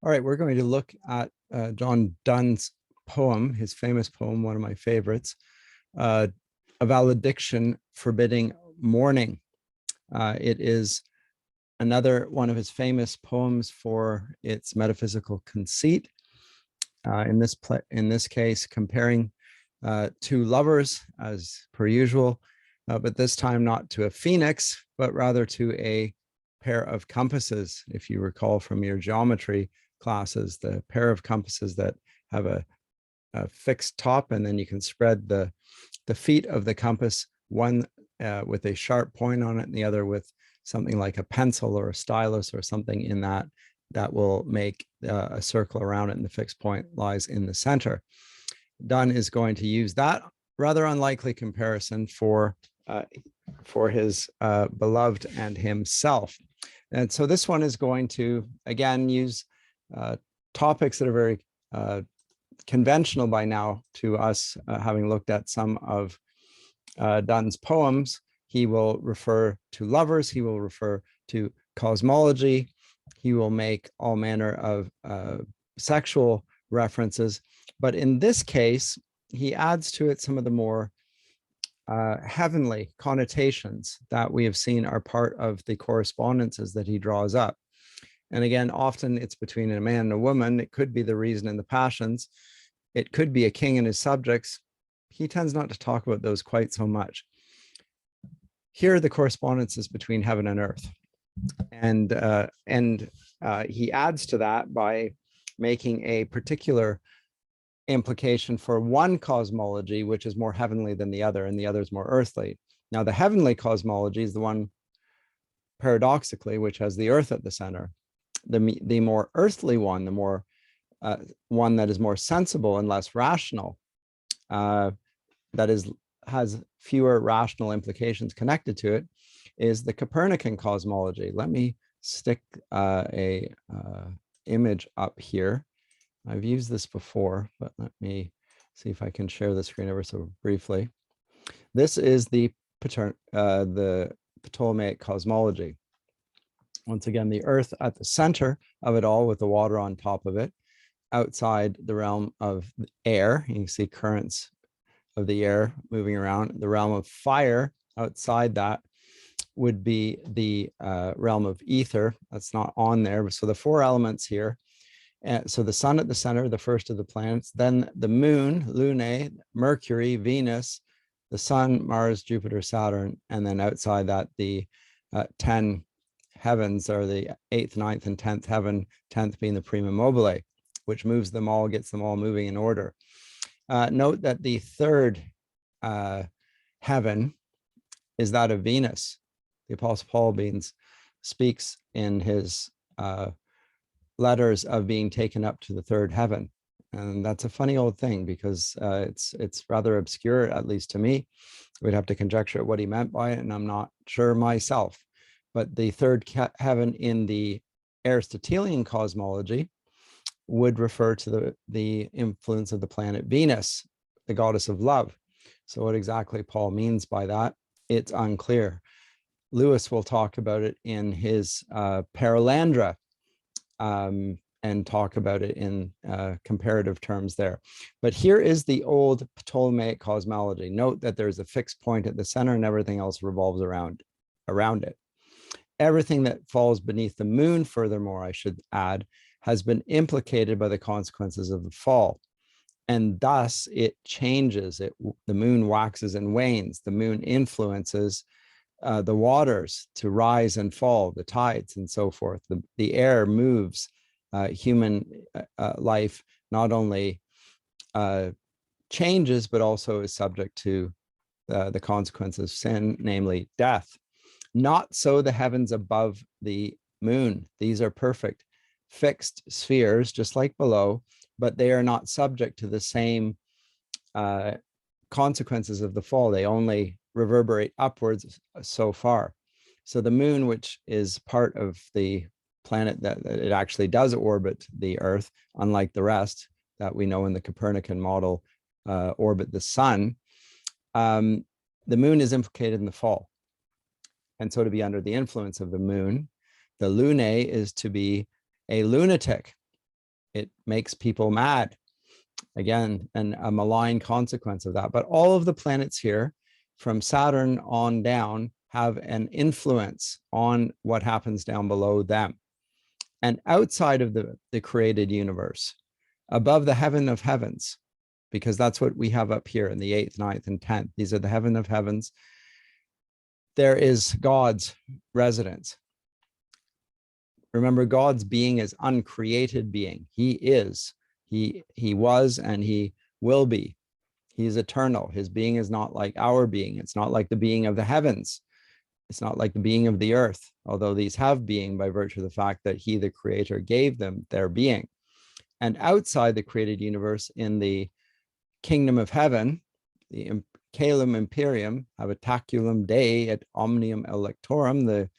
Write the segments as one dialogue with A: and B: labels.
A: All right, we're going to look at John Donne's poem, his famous poem, one of my favorites, a valediction forbidding mourning. It is another one of his famous poems for its metaphysical conceit. In this case, comparing two lovers, as per usual, but this time not to a phoenix, but rather to a pair of compasses. If you recall from your geometry classes, the pair of compasses that have a fixed top, and then you can spread the feet of the compass, one with a sharp point on it and the other with something like a pencil or a stylus or something in that will make a circle around it, and the fixed point lies in the center. Donne is going to use that rather unlikely comparison for his beloved and himself. And so this one is going to, again, use topics that are very conventional by now to us, having looked at some of Donne's poems. He will refer to lovers, he will refer to cosmology, he will make all manner of sexual references. But in this case, he adds to it some of the more heavenly connotations that we have seen are part of the correspondences that he draws up. And again, often it's between a man and a woman. It could be the reason and the passions. It could be a king and his subjects. He tends not to talk about those quite so much. Here are the correspondences between heaven and earth. And he adds to that by making a particular implication for one cosmology, which is more heavenly than the other, and the other is more earthly. Now, the heavenly cosmology is the one, paradoxically, which has the earth at the center. The more earthly one, the more one that is more sensible and less rational, has fewer rational implications connected to it, is the Copernican cosmology. Let me stick a image up here. I've used this before, but let me see if I can share the screen ever so briefly. This is the Ptolemaic cosmology. Once again, the earth at the center of it all with the water on top of it. Outside the realm of air, you can see currents of the air moving around. The realm of fire outside that would be the realm of ether. That's not on there. So the four elements here. And so the sun at the center, the first of the planets, then the moon, Lunae, Mercury, Venus, the sun, Mars, Jupiter, Saturn, and then outside that, the 10 heavens, or the 8th, 9th, and 10th heaven, 10th being the prima mobile, which moves them all, gets them all moving in order. Note that the third heaven is that of Venus. The Apostle Paul speaks in his letters of being taken up to the third heaven. And that's a funny old thing, because it's rather obscure, at least to me. We'd have to conjecture what he meant by it, and I'm not sure myself. But the third heaven in the Aristotelian cosmology would refer to the influence of the planet Venus, the goddess of love. So what exactly Paul means by that, it's unclear. Lewis will talk about it in his Paralandra, and talk about it in comparative terms there. But here is the old Ptolemaic cosmology. Note that there's a fixed point at the center and everything else revolves around it. Everything that falls beneath the moon, furthermore, I should add, has been implicated by the consequences of the fall. And thus it changes. The moon waxes and wanes. The moon influences the waters to rise and fall, the tides and so forth. The air moves. Human life not only changes, but also is subject to the consequences of sin, namely death. Not so the heavens above the moon. These are perfect fixed spheres, just like below, but they are not subject to the same consequences of the fall. They only reverberate upwards so far. So the moon, which is part of the planet that it actually does orbit the earth, unlike the rest that we know in the Copernican model orbit the sun, the moon is implicated in the fall. And so to be under the influence of the moon, the lunae is to be a lunatic. it makes people mad. Again, and a malign consequence of that. But all of the planets here, from Saturn on down, have an influence on what happens down below them. And outside of the created universe, above the heaven of heavens, because that's what we have up here in the 8th, 9th, and 10th. These are the heaven of heavens. There is God's residence. Remember, God's being is uncreated being. He is. He was and he will be. He is eternal. His being is not like our being. It's not like the being of the heavens. It's not like the being of the earth, although these have being by virtue of the fact that he, the creator, gave them their being. And outside the created universe, in the kingdom of heaven, the Caelum Imperium, habitaculum Dei et omnium electorum, the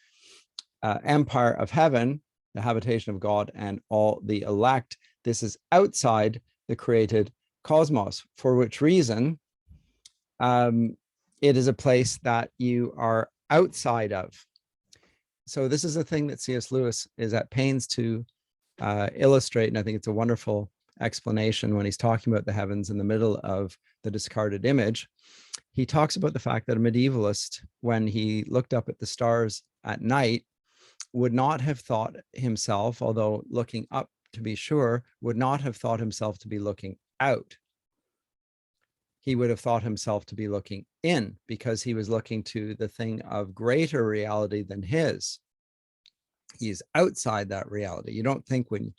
A: empire of heaven, the habitation of God and all the elect. This is outside the created cosmos, for which reason it is a place that you are outside of. So this is a thing that C.S. Lewis is at pains to illustrate, and I think it's a wonderful explanation when he's talking about the heavens in the middle of the discarded image. He talks about the fact that a medievalist, when he looked up at the stars at night, would not have thought himself, although looking up to be sure, would not have thought himself to be looking out. He would have thought himself to be looking in, because he was looking to the thing of greater reality than his. He's outside that reality. You don't think when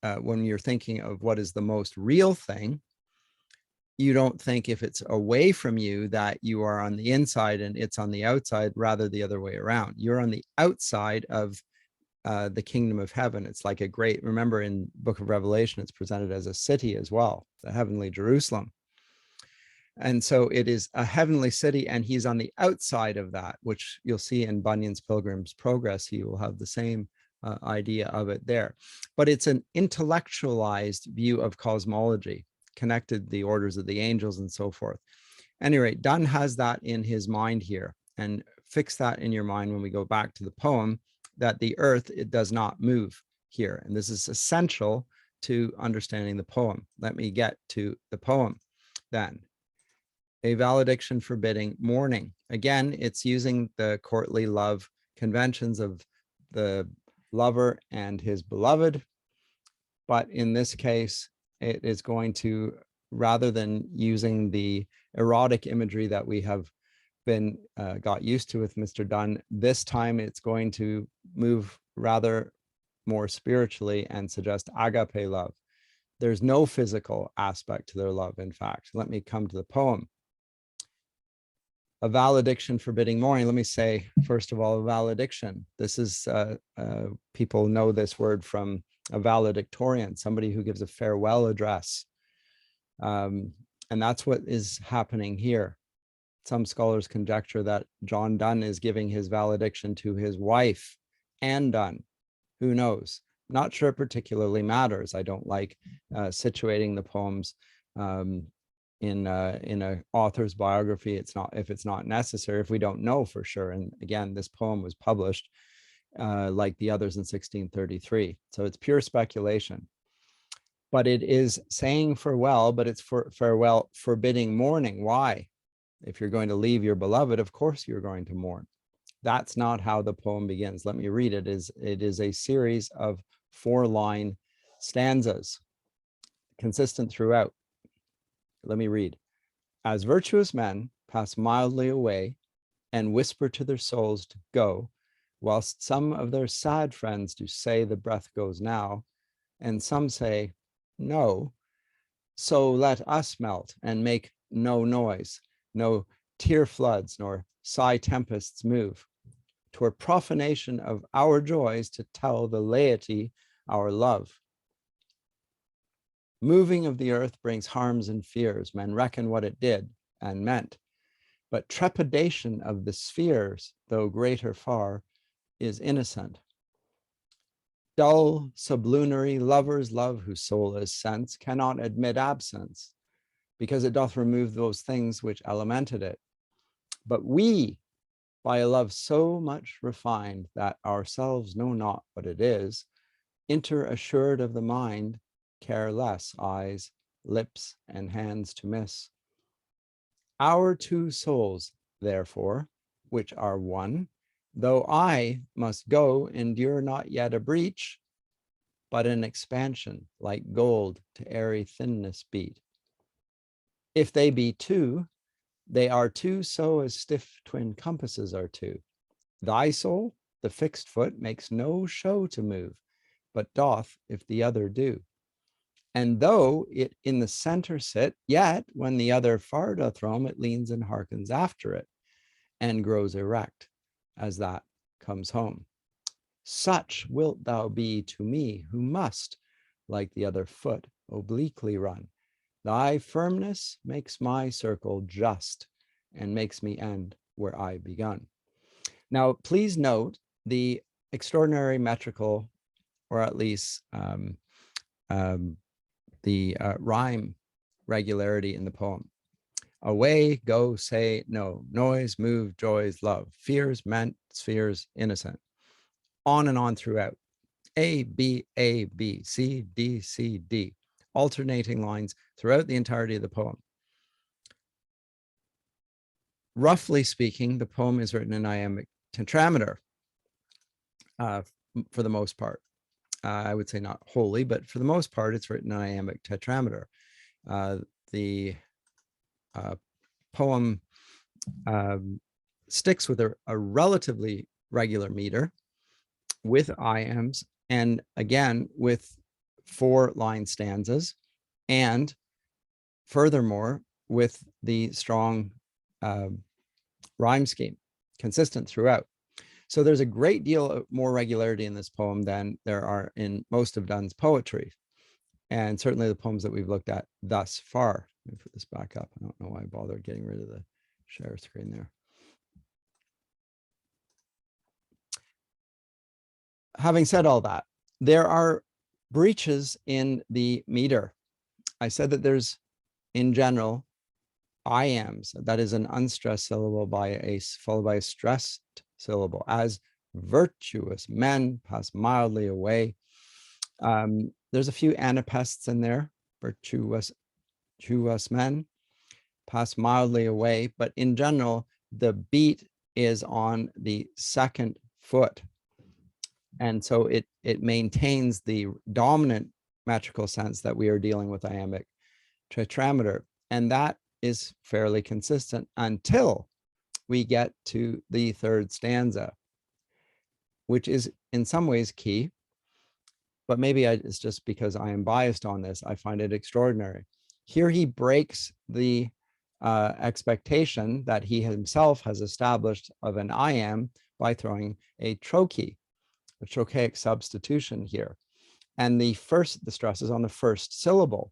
A: you're thinking of what is the most real thing, you don't think if it's away from you that you are on the inside and it's on the outside, rather the other way around. You're on the outside of the kingdom of heaven. It's like a great, remember in Book of Revelation, it's presented as a city as well, the heavenly Jerusalem. And so it is a heavenly city, and he's on the outside of that, which you'll see in Bunyan's Pilgrim's Progress. He will have the same idea of it there. But it's an intellectualized view of cosmology, connected the orders of the angels and so forth. At any rate, Donne has that in his mind here, and fix that in your mind when we go back to the poem, that the earth, it does not move here. And this is essential to understanding the poem. Let me get to the poem then. A valediction forbidding mourning. Again, it's using the courtly love conventions of the lover and his beloved. But in this case, it is going to, rather than using the erotic imagery that we have been got used to with Mr. Donne, this time it's going to move rather more spiritually and suggest agape love. There's no physical aspect to their love, in fact. Let me come to the poem. A valediction forbidding mourning. Let me say, first of all, a valediction. This is, people know this word from a valedictorian, somebody who gives a farewell address. And that's what is happening here. Some scholars conjecture that John Donne is giving his valediction to his wife, Anne Donne. Who knows? Not sure it particularly matters. I don't like situating the poems in a author's biography. It's not, if it's not necessary, if we don't know for sure. And again, this poem was published like the others in 1633. So it's pure speculation. But it is saying farewell, but it's for farewell forbidding mourning. Why? If you're going to leave your beloved, of course you're going to mourn. That's not how the poem begins. Let me read it. It is a series of 4-line stanzas, consistent throughout. Let me read. As virtuous men pass mildly away and whisper to their souls to go, whilst some of their sad friends do say the breath goes now, and some say no, so let us melt and make no noise, no tear floods nor sigh tempests move. 'Twere profanation of our joys to tell the laity our love. Moving of the earth brings harms and fears. Men reckon what it did and meant. But trepidation of the spheres, though greater far, is innocent. Dull, sublunary lovers' love, whose soul is sense, cannot admit absence, because it doth remove those things which elemented it. But we, by a love so much refined that ourselves know not what it is, enter assured of the mind care less, eyes, lips, and hands to miss. Our two souls, therefore, which are one, though I must go, endure not yet a breach, but an expansion, like gold to airy thinness beat. If they be two, they are two so as stiff twin compasses are two. Thy soul, the fixed foot, makes no show to move, but doth if the other do. And though it in the center sit, yet when the other far doth roam, it leans and hearkens after it, and grows erect as that comes home. Such wilt thou be to me, who must, like the other foot, obliquely run. Thy firmness makes my circle just, and makes me end where I begun. Now, please note the extraordinary metrical, or at least the rhyme regularity in the poem. Away, go, say, no, noise, move, joys, love, fears, meant, spheres, innocent. On and on throughout. A, B, C, D, C, D. Alternating lines throughout the entirety of the poem. Roughly speaking, the poem is written in iambic tetrameter for the most part. I would say not wholly, but for the most part, it's written in iambic tetrameter. The poem sticks with a relatively regular meter with iambs, and again with 4-line stanzas, and furthermore with the strong rhyme scheme consistent throughout. So there's a great deal of more regularity in this poem than there are in most of Donne's poetry, and certainly the poems that we've looked at thus far. Let me put this back up. I don't know why I bothered getting rid of the share screen there. Having said all that, there are breaches in the meter. I said that there's, in general, iambs. That is an unstressed syllable followed by a stressed syllable. As virtuous men pass mildly away. There's a few anapests in there. Virtuous men pass mildly away, but in general, the beat is on the second foot. And so it maintains the dominant metrical sense that we are dealing with iambic tetrameter. And that is fairly consistent until we get to the third stanza, which is in some ways key, but maybe it's just because I am biased on this. I find it extraordinary. Here he breaks the expectation that he himself has established of an iamb by throwing a trochee, a trochaic substitution here. And the stress is on the first syllable,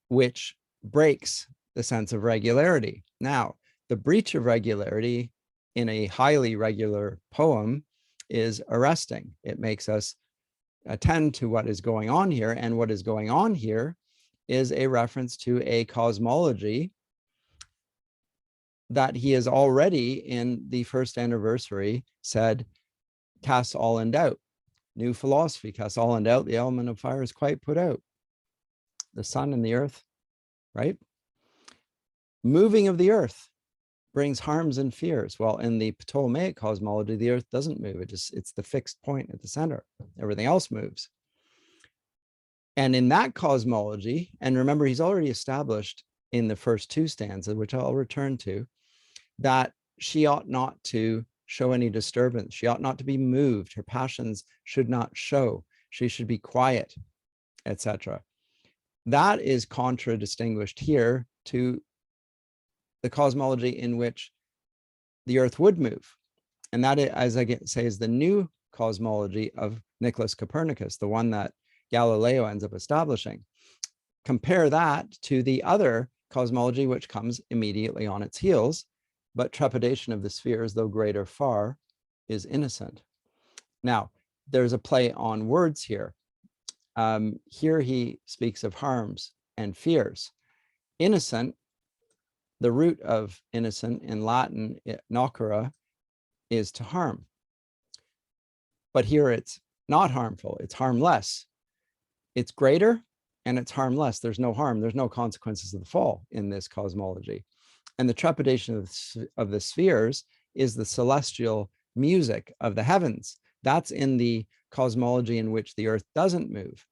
A: which breaks the sense of regularity. Now, the breach of regularity in a highly regular poem is arresting. It makes us attend to what is going on here, and what is going on here is a reference to a cosmology that he has already, in the first anniversary, said casts all in doubt. New philosophy casts all in doubt. The element of fire is quite put out. The sun and the earth, right? Moving of the earth brings harms and fears. Well, in the Ptolemaic cosmology, the earth doesn't move. It's the fixed point at the center. Everything else moves. And in that cosmology, and remember, he's already established in the first two stanzas, which I'll return to, that she ought not to show any disturbance. She ought not to be moved. Her passions should not show. She should be quiet, etc. That is contradistinguished here to the cosmology in which the earth would move. And that, as I say, is the new cosmology of Nicholas Copernicus, the one that Galileo ends up establishing. Compare that to the other cosmology, which comes immediately on its heels, but trepidation of the spheres, though greater far, is innocent. Now, there's a play on words here. Here he speaks of harms and fears. Innocent, the root of innocent in Latin, nocere, is to harm. But here it's not harmful, it's harmless. it's greater and it's harmless. There's no harm. There's no consequences of the fall in this cosmology. And the trepidation of the spheres is the celestial music of the heavens. That's in the cosmology in which the earth doesn't move.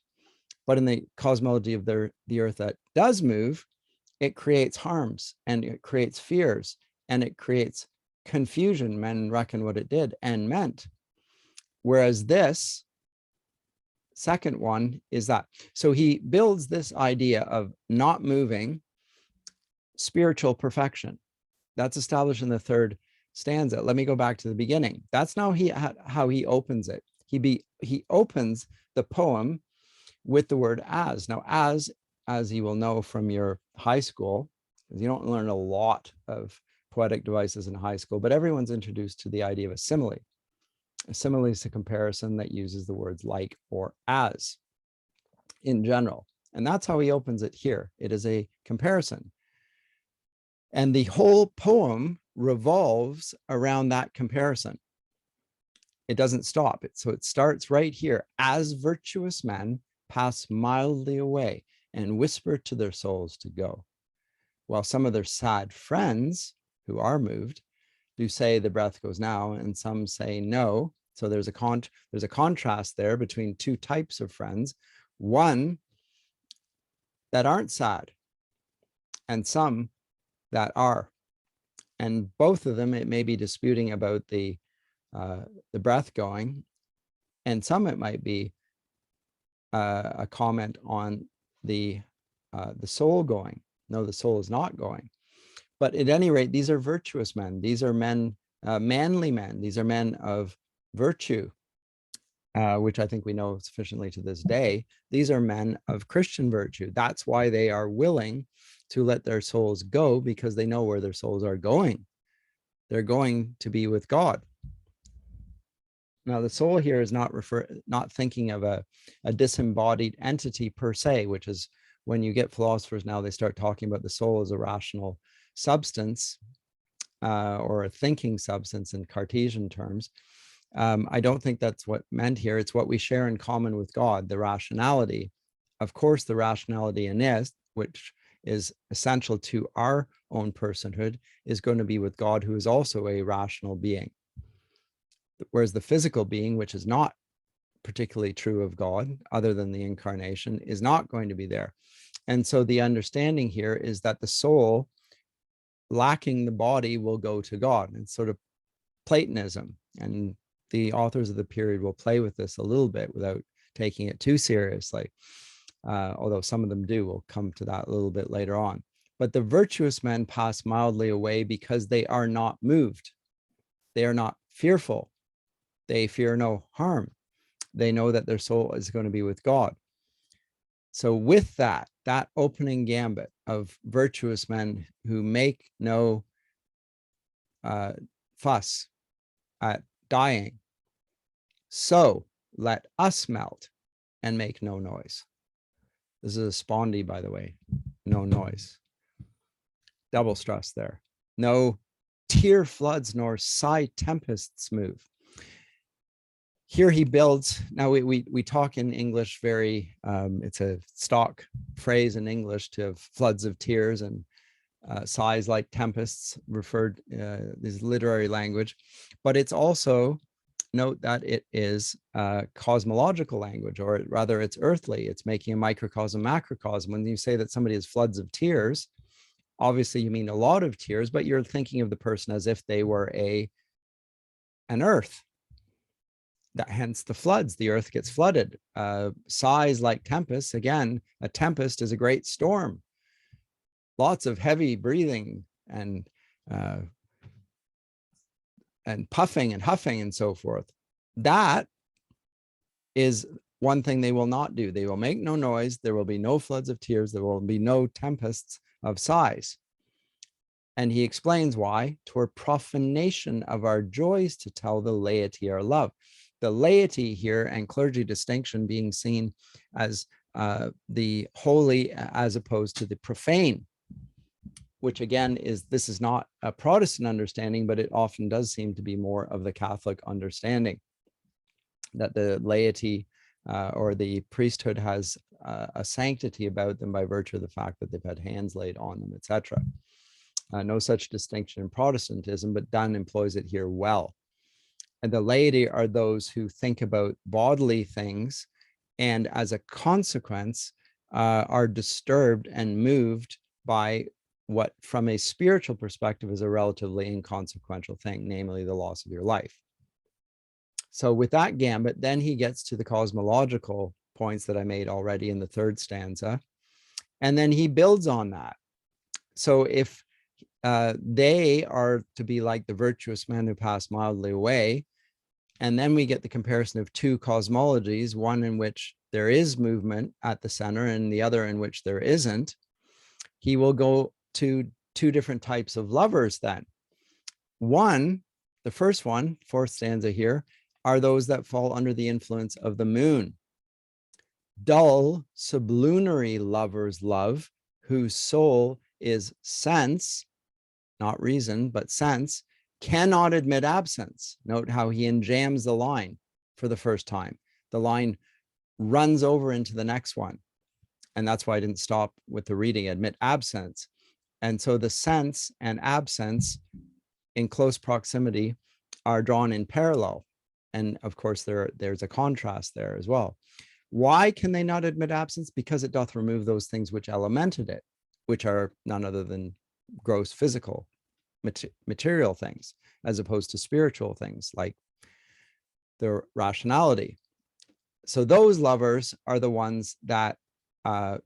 A: But in the cosmology of the earth that does move, it creates harms and it creates fears and it creates confusion. Men reckon what it did and meant. Whereas this second one is that. So he builds this idea of not moving spiritual perfection. That's established in the third stanza. Let me go back to the beginning. That's now how he opens it. He opens the poem with the word as. Now, as you will know from your high school, you don't learn a lot of poetic devices in high school, but everyone's introduced to the idea of a simile. A simile is a comparison that uses the words like or as in general. And that's how he opens it here. It is a comparison. And the whole poem revolves around that comparison. It doesn't stop. So it starts right here. As virtuous men pass mildly away and whisper to their souls to go, while some of their sad friends who are moved do say the breath goes now, and some say no. So there's a contrast there between two types of friends, one that aren't sad and some that are. And both of them, it may be disputing about the breath going, and some it might be a comment on the soul going. No, the soul is not going. But at any rate, these are virtuous men. These are men, manly men. These are men of virtue, which I think we know sufficiently to this day. These are men of Christian virtue. That's why they are willing to let their souls go, because they know where their souls are going. They're going to be with God. Now, the soul here is not thinking of a disembodied entity per se, which is when you get philosophers now, they start talking about the soul as a rational substance or a thinking substance in Cartesian terms. I don't think that's what meant here. It's what we share in common with God, the rationality. Of course, the rationality in this, which is essential to our own personhood, is going to be with God, who is also a rational being. Whereas the physical being, which is not particularly true of God, other than the incarnation, is not going to be there. And so the understanding here is that the soul, lacking the body, will go to God. It's sort of Platonism. And the authors of the period will play with this a little bit without taking it too seriously. Although some of them do. We'll come to that a little bit later on. But the virtuous men pass mildly away because they are not moved. They are not fearful. They fear no harm. They know that their soul is going to be with God. So with that opening gambit of virtuous men who make no fuss at dying, so let us melt and make no noise. This is a spondy, by the way, no noise. Double stress there. No tear floods nor sigh tempests move. Here he builds, now we talk in English very, it's a stock phrase in English to have floods of tears and sighs like tempests referred, this literary language, but it's also, note that it is cosmological language, or rather it's earthly. It's making a microcosm, macrocosm. When you say that somebody has floods of tears, obviously you mean a lot of tears, but you're thinking of the person as if they were an earth. That hence the floods, the earth gets flooded. Sighs like tempests, again, a tempest is a great storm. Lots of heavy breathing and puffing and huffing and so forth. That is one thing they will not do. They will make no noise. There will be no floods of tears. There will be no tempests of sighs. And he explains why. 'Twere profanation of our joys to tell the laity our love. The laity here and clergy distinction being seen as the holy as opposed to the profane, which again this is not a Protestant understanding, but it often does seem to be more of the Catholic understanding, that the laity or the priesthood has a sanctity about them by virtue of the fact that they've had hands laid on them, etc. No such distinction in Protestantism, but Donne employs it here well. And the laity are those who think about bodily things and as a consequence are disturbed and moved by what from a spiritual perspective is a relatively inconsequential thing, namely the loss of your life. So with that gambit, then he gets to the cosmological points that I made already in the third stanza, and then he builds on that. So if they are to be like the virtuous men who pass mildly away, and then we get the comparison of two cosmologies, one in which there is movement at the center and the other in which there isn't, he will go to two different types of lovers then. One, the first one, fourth stanza here, are those that fall under the influence of the moon. Dull, sublunary lovers love, whose soul is sense, not reason, but sense, cannot admit absence. Note how he enjams the line for the first time. The line runs over into the next one. And that's why I didn't stop with the reading, admit absence. And so the sense and absence in close proximity are drawn in parallel. And of course, there's a contrast there as well. Why can they not admit absence? Because it doth remove those things which elemented it, which are none other than gross physical material things, as opposed to spiritual things like the rationality. So those lovers are the ones that are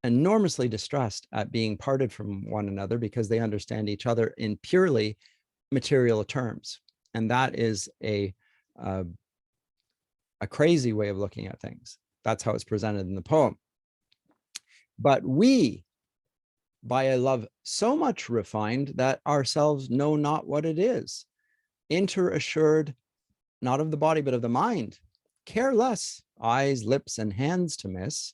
A: enormously distressed at being parted from one another because they understand each other in purely material terms. And that is a crazy way of looking at things. That's how it's presented in the poem. But we, by a love so much refined that ourselves know not what it is, enter assured, not of the body, but of the mind, care less, eyes, lips, and hands to miss.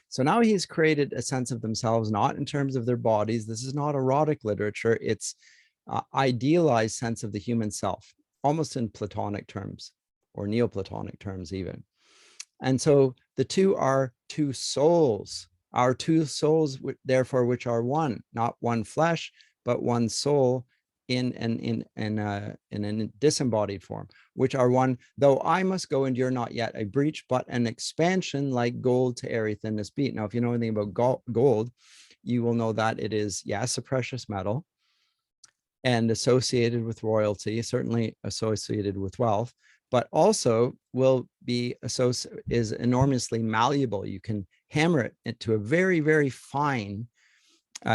A: So now he's created a sense of themselves, not in terms of their bodies. This is not erotic literature. It's idealized sense of the human self, almost in Platonic terms or Neoplatonic terms even. And so the two are two souls, our two souls, therefore, which are one, not one flesh, but one soul in a disembodied form, which are one, though I must go and you're not yet a breach, but an expansion like gold to airy thinness beat. Now, if you know anything about gold, you will know that it is, yes, a precious metal and associated with royalty, certainly associated with wealth, but also will be is enormously malleable. You can hammer it into a very, very fine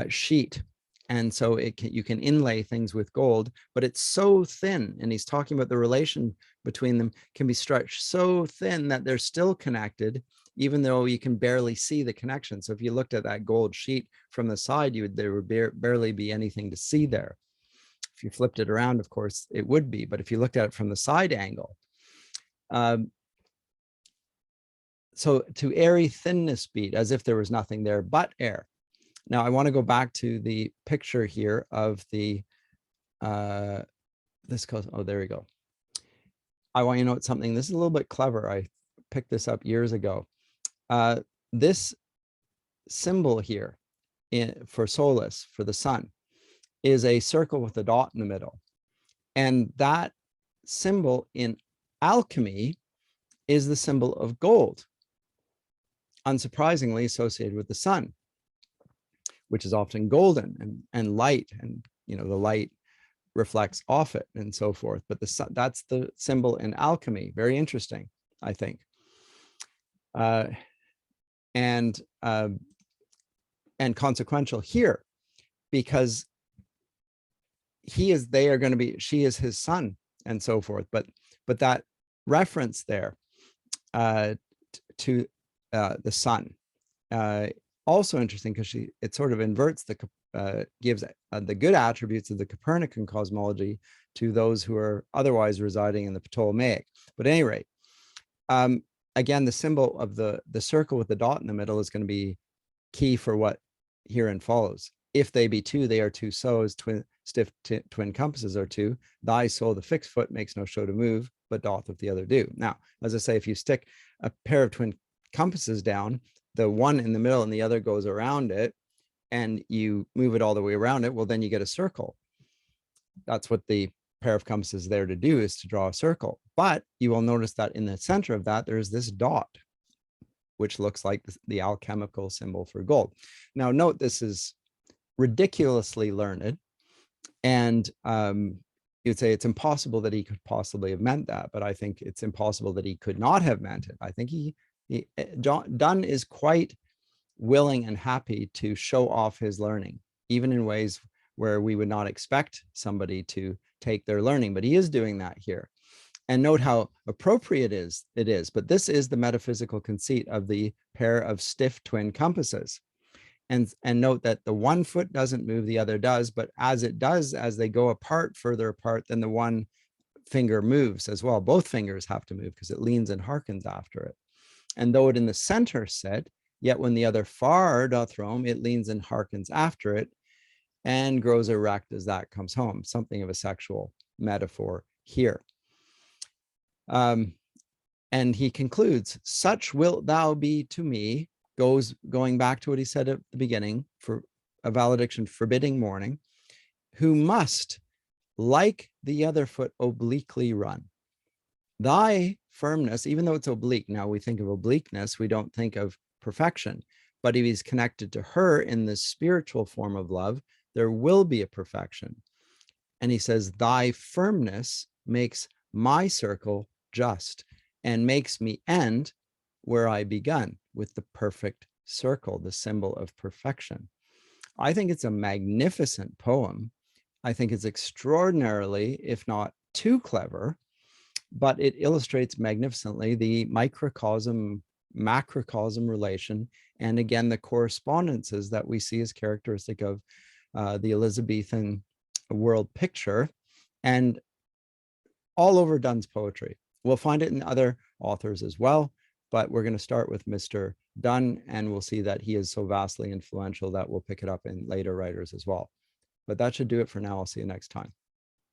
A: sheet. And so you can inlay things with gold, but it's so thin. And he's talking about the relation between them can be stretched so thin that they're still connected, even though you can barely see the connection. So if you looked at that gold sheet from the side, there would barely be anything to see there. If you flipped it around, of course, it would be. But if you looked at it from the side angle, so to airy thinness beat, as if there was nothing there but air. Now, I want to go back to the picture here of the, oh, there we go. I want you to know something. This is a little bit clever. I picked this up years ago. This symbol here for Solus, for the sun, is a circle with a dot in the middle. And that symbol in alchemy is the symbol of gold, unsurprisingly associated with the sun, which is often golden and light, and the light reflects off it and so forth. But that's the symbol in alchemy. Very interesting, I think. And consequential here, because she is his son and so forth. But that reference there to the sun, also interesting because it sort of inverts gives the good attributes of the Copernican cosmology to those who are otherwise residing in the Ptolemaic. But at any rate, again, the symbol of the circle with the dot in the middle is going to be key for what herein follows. If they be two, they are two sows, twin compasses are two. Thy soul, the fixed foot, makes no show to move. but doth if the other do. Now, as I say, if you stick a pair of twin compasses down, the one in the middle and the other goes around it, and you move it all the way around it, well, then you get a circle. That's what the pair of compasses is there to do, is to draw a circle. But you will notice that in the center of that, there's this dot, which looks like the alchemical symbol for gold. Now, note this is ridiculously learned, and you'd say it's impossible that he could possibly have meant that, but I think it's impossible that he could not have meant it. I think Donne is quite willing and happy to show off his learning, even in ways where we would not expect somebody to take their learning, but he is doing that here. And note how appropriate it is, but this is the metaphysical conceit of the pair of stiff twin compasses. And note that the one foot doesn't move, the other does, but as it does, as they go apart, further apart, then the one finger moves as well. Both fingers have to move because it leans and hearkens after it. And though it in the center sit, yet when the other far doth roam, it leans and hearkens after it, and grows erect as that comes home. Something of a sexual metaphor here. And he concludes, such wilt thou be to me, going back to what he said at the beginning, for a valediction forbidding mourning, who must, like the other foot, obliquely run. Thy firmness, even though it's oblique, now we think of obliqueness, we don't think of perfection, but if he's connected to her in the spiritual form of love, there will be a perfection. And he says, thy firmness makes my circle just and makes me end where I begun, with the perfect circle, the symbol of perfection. I think it's a magnificent poem. I think it's extraordinarily, if not too clever, but it illustrates magnificently the microcosm, macrocosm relation, and again, the correspondences that we see as characteristic of the Elizabethan world picture, and all over Donne's poetry. We'll find it in other authors as well, but we're going to start with Mr. Donne, and we'll see that he is so vastly influential that we'll pick it up in later writers as well. But that should do it for now. I'll see you next time.